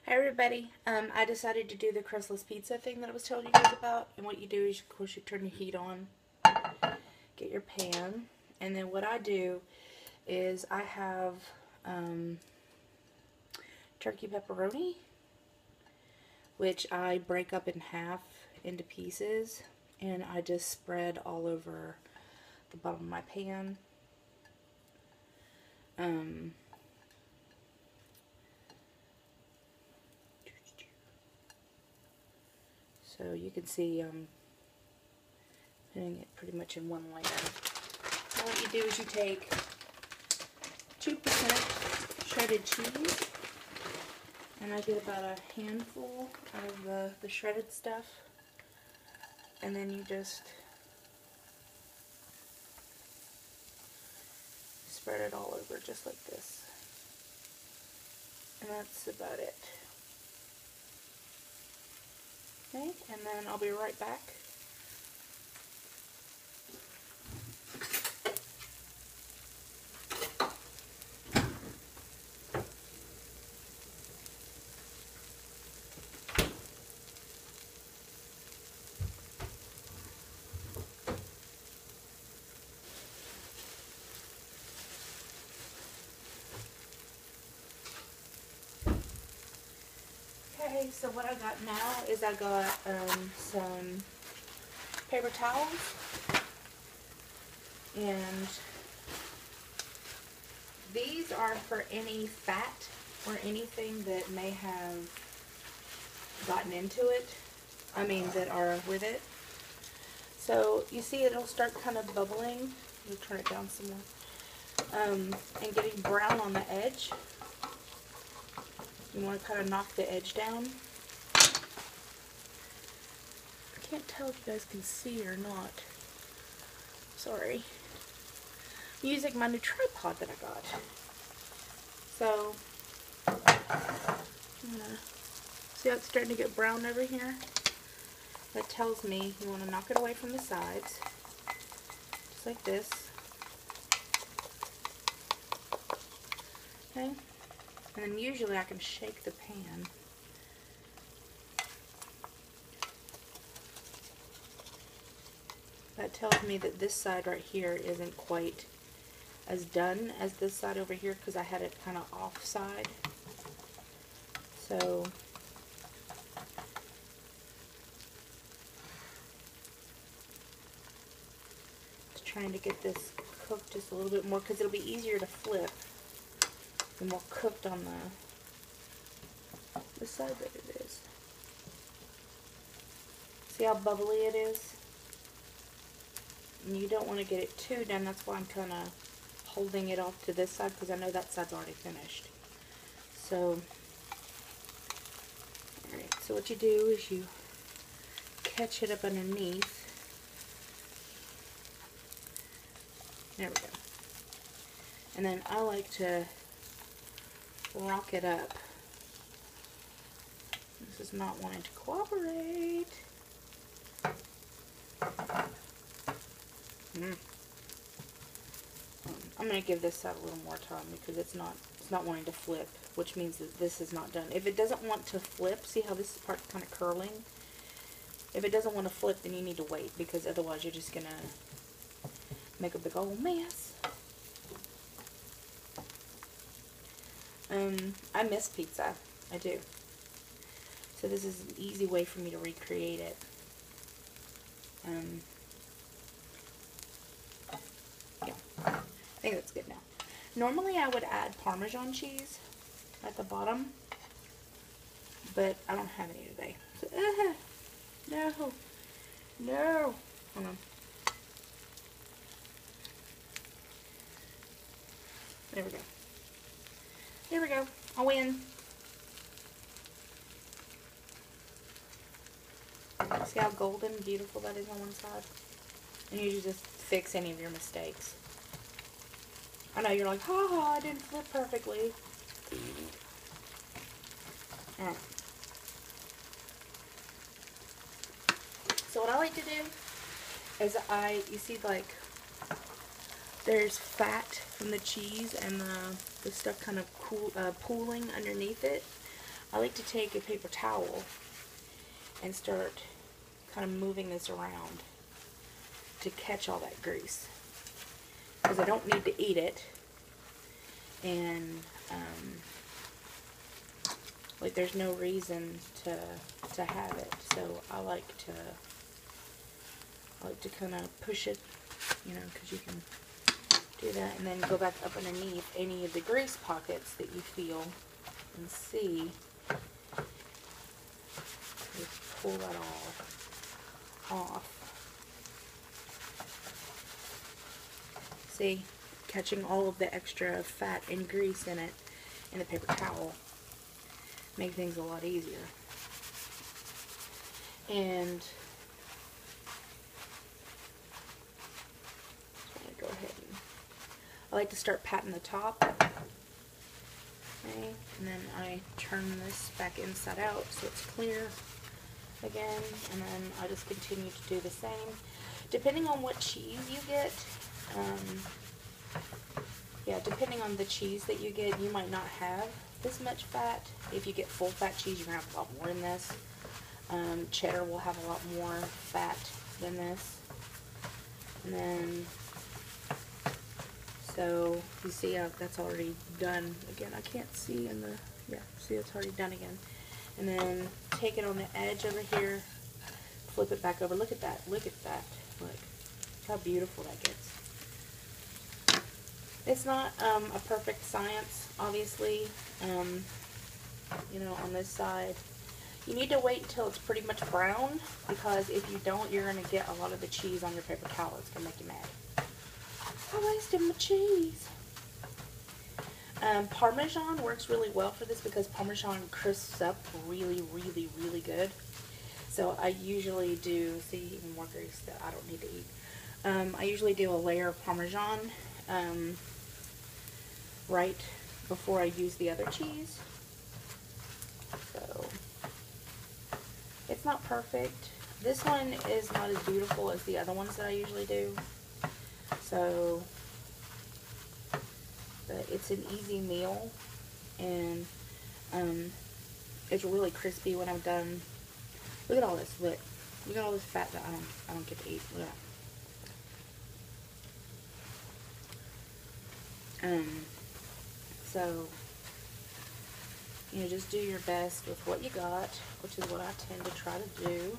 Hi everybody. I decided to do the crustless pizza thing that I was telling you guys about. And what you do is, of course, you turn your heat on, get your pan, and then what I do is I have turkey pepperoni, which I break up in half into pieces, and I just spread all over the bottom of my pan. So you can see I'm putting it pretty much in one layer. Now what you do is you take 2% shredded cheese, and I get about a handful of the shredded stuff, and then you just spread it all over just like this, and that's about it. Okay, and then I'll be right back. Okay, so what I got now is I got some paper towels, and these are for any fat or anything that may have gotten into it, that are with it. So you see it'll start kind of bubbling. We'll turn it down some more. And getting brown on the edge. You want to kind of knock the edge down. I can't tell if you guys can see or not. Sorry. I'm using my new tripod that I got. So, see how it's starting to get brown over here? That tells me you want to knock it away from the sides. Just like this. Okay? And then usually I can shake the pan. That tells me that this side right here isn't quite as done as this side over here, because I had it kind of offside. So just trying to get this cooked just a little bit more, because it'll be easier to flip the more cooked on the side that it is. See how bubbly it is? And you don't want to get it too done. That's why I'm kind of holding it off to this side, because I know that side's already finished. So, alright, so what you do is you catch it up underneath. There we go. And then I like to rock it up. This is not wanting to cooperate. I'm going to give this side a little more time, because it's not wanting to flip, which means that this is not done. If it doesn't want to flip, see how this part's kind of curling? If it doesn't want to flip, then you need to wait, because otherwise you're just going to make a big old mess. I miss pizza. I do. So this is an easy way for me to recreate it. Yeah, I think that's good now. Normally I would add Parmesan cheese at the bottom, but I don't have any today. So, no. Hold on. There we go. There we go. I win. See how golden and beautiful that is on one side? And you just fix any of your mistakes. I know you're like, ha ha, I didn't flip perfectly. Alright. So what I like to do is you see, like, there's fat from the cheese and the stuff kind of pooling underneath it. I like to take a paper towel and start kind of moving this around to catch all that grease, because I don't need to eat it, and like there's no reason to have it. So I like to kind of push it, you know, because you can do that, and then go back up underneath any of the grease pockets that you feel and see. Just pull that all off. See, catching all of the extra fat and grease in it in the paper towel make things a lot easier. And I'm going to go ahead and I like to start patting the top. Okay, and then I turn this back inside out so it's clear again, and then I just continue to do the same. Depending on what cheese you get, yeah, depending on the cheese that you get, you might not have this much fat. If you get full fat cheese, you're going to have a lot more in this. Cheddar will have a lot more fat than this. And then, so you see that's already done. Again, I can't see in the, yeah, see it's already done again. And then take it on the edge over here, flip it back over. Look at that, look at that. Look how beautiful that gets. It's not a perfect science, obviously, you know, on this side. You need to wait until it's pretty much brown, because if you don't, you're going to get a lot of the cheese on your paper towel. It's going to make you mad. I wasted my cheese. Parmesan works really well for this because Parmesan crisps up really, really, really good. So I usually do, see, even more grease that I don't need to eat. I usually do a layer of Parmesan right before I use the other cheese. So it's not perfect. This one is not as beautiful as the other ones that I usually do. So, but it's an easy meal, and it's really crispy when I'm done. Look at all this, look at all this fat that I don't get to eat. Look at that. So, you know, just do your best with what you got, which is what I tend to try to do,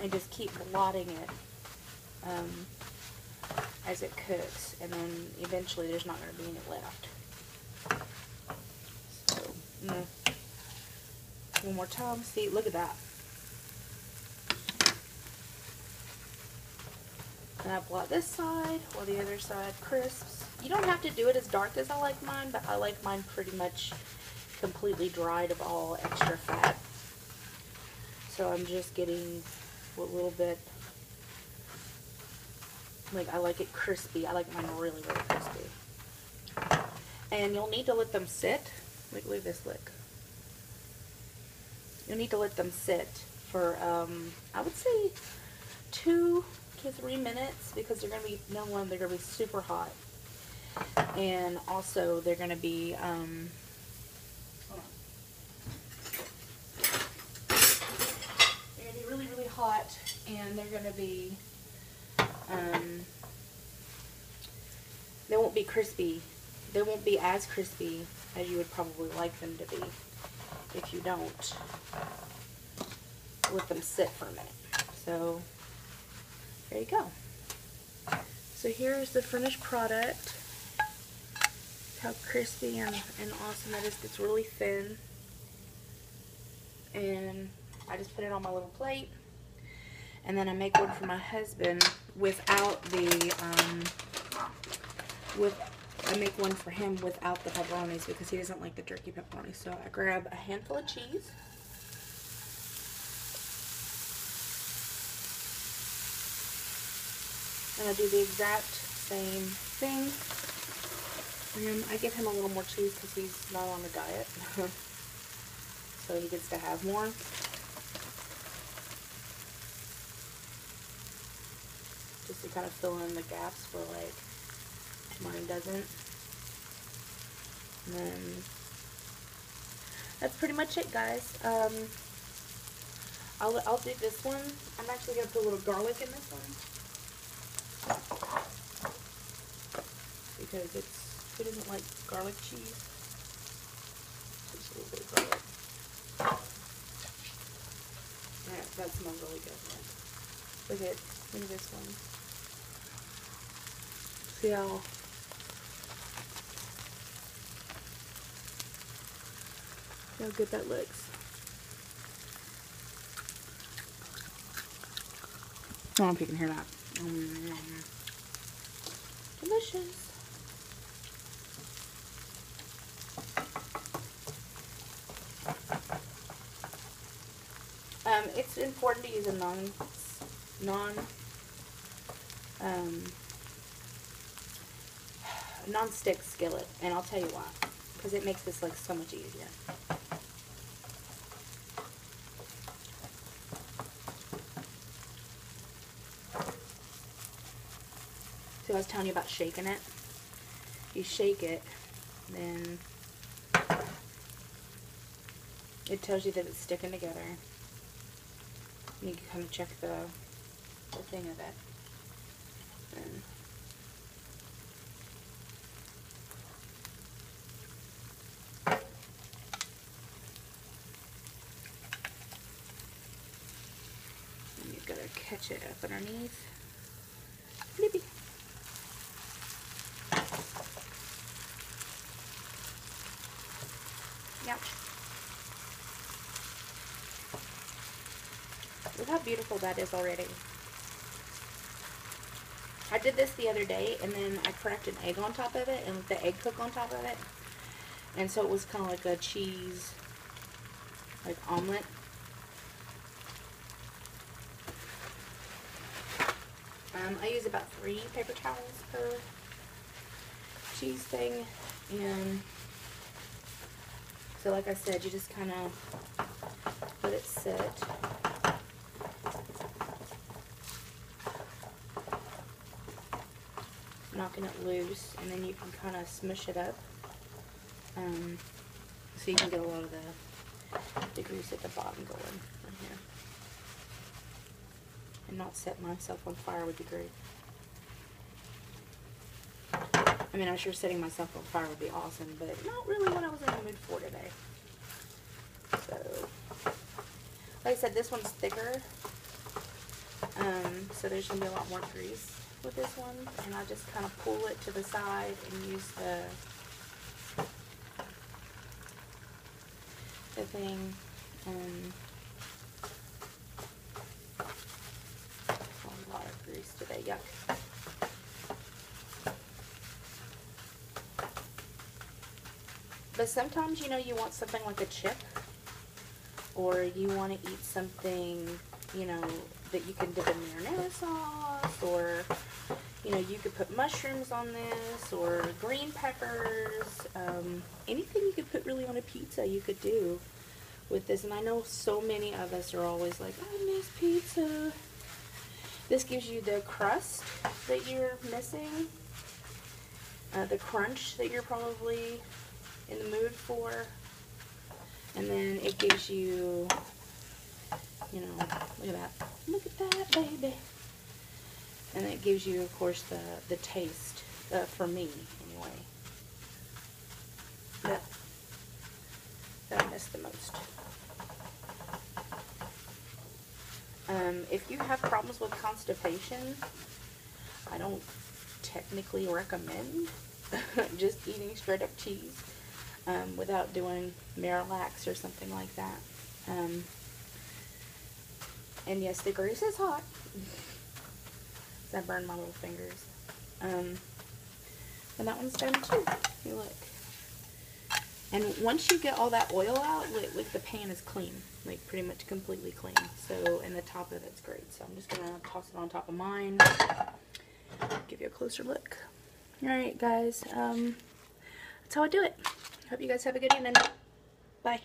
and just keep blotting it as it cooks, and then eventually there's not going to be any left. So, one more time. See, look at that. And I blot this side while the other side crisps. You don't have to do it as dark as I like mine, but I like mine pretty much completely dried of all extra fat. So I'm just getting a little bit, like, I like it crispy. I like mine really, really crispy. And you'll need to let them sit. Look at this, look. You'll need to let them sit for, I would say 2 to 3 minutes, because they're going to be, number one, they're going to be super hot. And also, they're going to be, hold on. They're going to be really, really hot, and they're going to be, they won't be crispy. They won't be as crispy as you would probably like them to be if you don't let them sit for a minute. So, there you go. So here's the finished product. How crispy and awesome it is. It's really thin. And I just put it on my little plate. And then I make one for my husband without the, I make one for him without the pepperonis because he doesn't like the jerky pepperoni. So I grab a handful of cheese. And I do the exact same thing. And I give him a little more cheese because he's not on a diet. So he gets to have more. Just to kind of fill in the gaps where, like, mine doesn't. And then that's pretty much it, guys. I'll do this one. I'm actually gonna put a little garlic in this one because who doesn't like garlic cheese? Just a little bit of garlic. That smells really good. Man. Look at this one. See how good that looks. I don't know if you can hear that. Delicious. It's important to use a non-stick skillet, and I'll tell you why. Because it makes this like so much easier. So I was telling you about shaking it. You shake it, then it tells you that it's sticking together. And you can kind of check the thing of it. And you've got to catch it up underneath. Maybe. Yep. Look how beautiful that is already. I did this the other day, and then I cracked an egg on top of it, and let the egg cook on top of it. And so it was kind of like a cheese, like omelet. I use about 3 paper towels per cheese thing, and so like I said, you just kind of let it sit. Knocking it loose, and then you can kind of smush it up, so you can get a lot of the grease at the bottom going right here. And not set myself on fire would be great. I mean, I'm sure setting myself on fire would be awesome, but not really what I was in the mood for today. So, like I said, this one's thicker, so there's going to be a lot more grease with this one, and I just kind of pull it to the side and use the thing, a lot of grease today, yuck. But sometimes, you know, you want something like a chip, or you want to eat something, you know, that you can dip in marinara sauce, or, you know, you could put mushrooms on this, or green peppers, anything you could put really on a pizza you could do with this. And I know so many of us are always like, I miss pizza. This gives you the crust that you're missing, the crunch that you're probably in the mood for, and then it gives you, you know, look at that, baby. And it gives you, of course, the taste, for me, anyway, that I miss the most. If you have problems with constipation, I don't technically recommend just eating straight up cheese without doing Marilax or something like that. And yes, the grease is hot. I burned my little fingers. And that one's done too. You look. And once you get all that oil out, like the pan is clean, like pretty much completely clean. So, and the top of it's great. So I'm just gonna toss it on top of mine. Give you a closer look. All right, guys. That's how I do it. Hope you guys have a good evening. Bye.